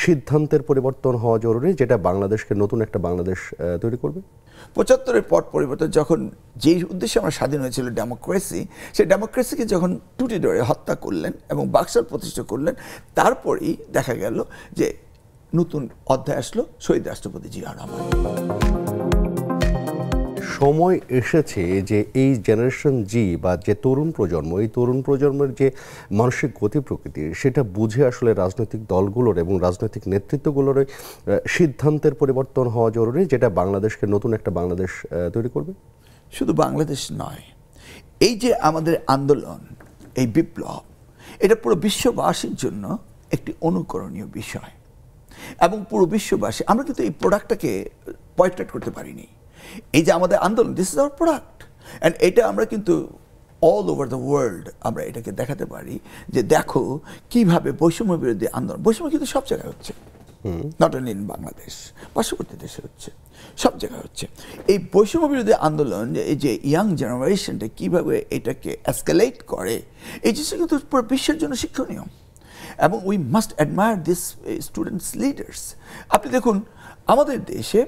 সিদ্ধান্তের পরিবর্তন হওয়া জরুরি, যেটা বাংলাদেশকে নতুন একটা বাংলাদেশ তৈরি করবে? ৭৫-এর পট পরিবর্তন, যখন যেই উদ্দেশ্যে আমরা স্বাধীন হয়েছিল ডেমোক্রেসি, সেই ডেমোক্রেসিকে যখন টুটি ধরে হত্যা করলেন এবং বাকশাল প্রতিষ্ঠা করলেন, তারপরেই দেখা গেল যে নতুন অধ্যায় আসলো শহীদ রাষ্ট্রপতি জিয়া রহমান। সময় এসেছে যে এই জেনারেশন জি বা যে তরুণ প্রজন্ম, এই তরুণ প্রজন্মের যে মানসিক গতি প্রকৃতি, সেটা বুঝে আসলে রাজনৈতিক দলগুলোর এবং রাজনৈতিক নেতৃত্বগুলোর সিদ্ধান্তের পরিবর্তন হওয়া জরুরি, যেটা বাংলাদেশকে নতুন একটা বাংলাদেশ তৈরি করবে। শুধু বাংলাদেশ নয়, এই যে আমাদের আন্দোলন, এই বিপ্লব, এটা পুরো বিশ্ববাসীর জন্য একটি অনুকরণীয় বিষয় এবং পুরো বিশ্ববাসী, আমরা কিন্তু এই প্রোডাক্টটাকে পয়েন্ট করতে পারিনি। এই যে আমাদের আন্দোলন, this is our product, and এটা আমরা কিন্তু অল ওভার দ্য ওয়ার্ল্ড আমরা এটাকে দেখাতে পারি যে দেখো কিভাবে বৈষম্য বিরোধী আন্দোলন, বৈষম্য কিন্তু সব জায়গায় হচ্ছে, নট অনলি ইন বাংলাদেশ, পার্শ্ববর্তী দেশে হচ্ছে, সব জায়গায় হচ্ছে। এই বৈষম্য বিরোধী আন্দোলন, এই যে ইয়াং জেনারেশনটা কীভাবে এটাকে এসকেলেট করে, এই জিনিসটা কিন্তু পুরো বিশ্বের জন্য শিক্ষণীয় এবং we must admire this students leaders. আপনি দেখুন আমাদের দেশে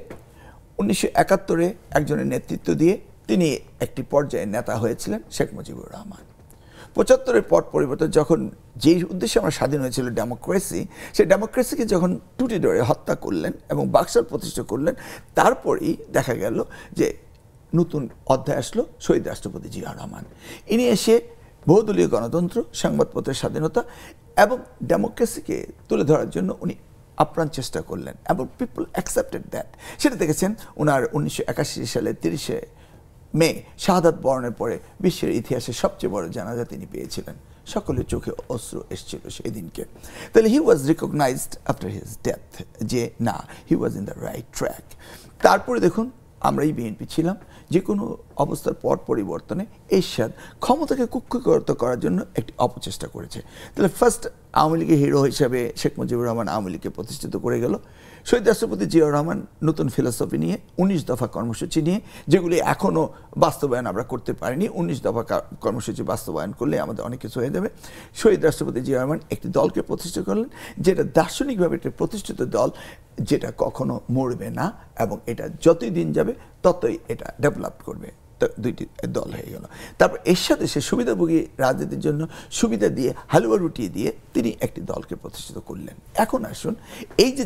1971-এ একজনের নেতৃত্ব দিয়ে তিনি একটি পর্যায়ে নেতা হয়েছিলেন, শেখ মুজিবুর রহমান। ৭৫-এর পট পরিবর্তন, যখন যেই উদ্দেশ্যে আমরা স্বাধীন হয়েছিল ডেমোক্রেসি, সেই ডেমোক্রেসিকে যখন টুটি ধরে হত্যা করলেন এবং বাকশাল প্রতিষ্ঠা করলেন, তারপরেই দেখা গেল যে নতুন অধ্যায় আসলো শহীদ রাষ্ট্রপতি জিয়া রহমান। ইনি এসে বহুদলীয় গণতন্ত্র, সংবাদপত্রের স্বাধীনতা এবং ডেমোক্রেসিকে তুলে ধরার জন্য উনি আপ্রাণ চেষ্টা করলেন এবং পিপল অ্যাকসেপ্টেড দ্যাট। সেটা দেখেছেন ওনার 1981 সালে 30শে মে শাহাদাত বরণের পরে বিশ্বের ইতিহাসে সবচেয়ে বড় জানাজা তিনি পেয়েছিলেন। সকলের চোখে অশ্রু এসেছিল সেই দিনকে। তাহলে he was recognised after his death যে না, he was in the right track. তারপরে দেখুন আমরাই বিএনপি ছিলাম, যে কোনো অবস্থার পট পরিবর্তনে এরশাদ ক্ষমতাকে কুক্ষিগত করার জন্য একটি অপচেষ্টা করেছে। তাহলে ফার্স্ট আওয়ামী লীগের হিরো হিসাবে শেখ মুজিবুর রহমান আওয়ামী লীগকে প্রতিষ্ঠিত করে গেল। শহীদ রাষ্ট্রপতি জিয়াউর রহমান নতুন ফিলসফি নিয়ে 19 দফা কর্মসূচি নিয়ে, যেগুলি এখনও বাস্তবায়ন আমরা করতে পারিনি, 19 দফা কর্মসূচি বাস্তবায়ন করলে আমাদের অনেক কিছু হয়ে যাবে। শহীদ রাষ্ট্রপতি জিয়াউর রহমান একটি দলকে প্রতিষ্ঠা করলেন, যেটা দার্শনিকভাবে একটি প্রতিষ্ঠিত দল, যেটা কখনো মরবে না এবং এটা যতই দিন যাবে ততই এটা ডেভেলপ করবে। দুইটি দল হয়ে গেল। তারপর এর সাথে সে সুবিধাভোগী রাজনীতির জন্য সুবিধা দিয়ে হালুয়া রুটিয়ে দিয়ে তিনি একটি দলকে প্রতিষ্ঠিত করলেন। এখন আসুন, এই যে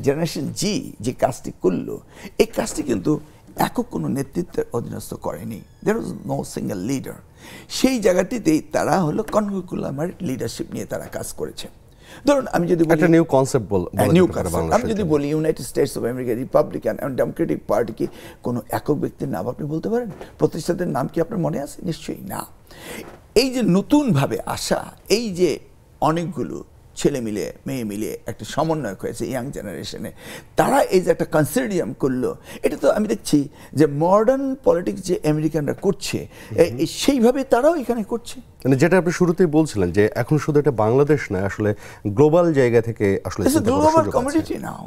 জেনারেশন জি যে কাজটি করলো, এই কাজটি কিন্তু একক কোনো নেতৃত্বের অধীনস্থ করেনি। দেয়ার ওয়াজ নো সিঙ্গেল লিডার। সেই জায়গাটিতেই তারা হলো কনকাকুলামের লিডারশিপ নিয়ে তারা কাজ করেছে। ধরুন আমি যদি বলি একটা নিউ কনসেপ্ট আমি যদি বলি United states of America Republican and Democratic party কি কোনো একক ব্যক্তির নাম আপনি বলতে পারেন? প্রতিষ্ঠাতার নাম কি আপনার মনে আছে? নিশ্চয়ই না। এই যে নতুনভাবে আসা, এই যে অনেকগুলো ছেলে মিলে মেয়ে মিলে একটা সমন্বয়ক হয়েছে ইয়াং জেনারেশনে, তারা এই যে একটা কনসিডিয়াম করলো, এটা তো আমি দেখছি যে মডার্ন পলিটিক্স যে আমেরিকানরা করছে সেইভাবে তারাও এখানে করছে। মানে যেটা আপনি শুরুতেই বলছিলেন যে এখন শুধু এটা বাংলাদেশ না, আসলে গ্লোবাল জায়গা থেকে আসলে গ্লোবাল কমিউনিটি নাও।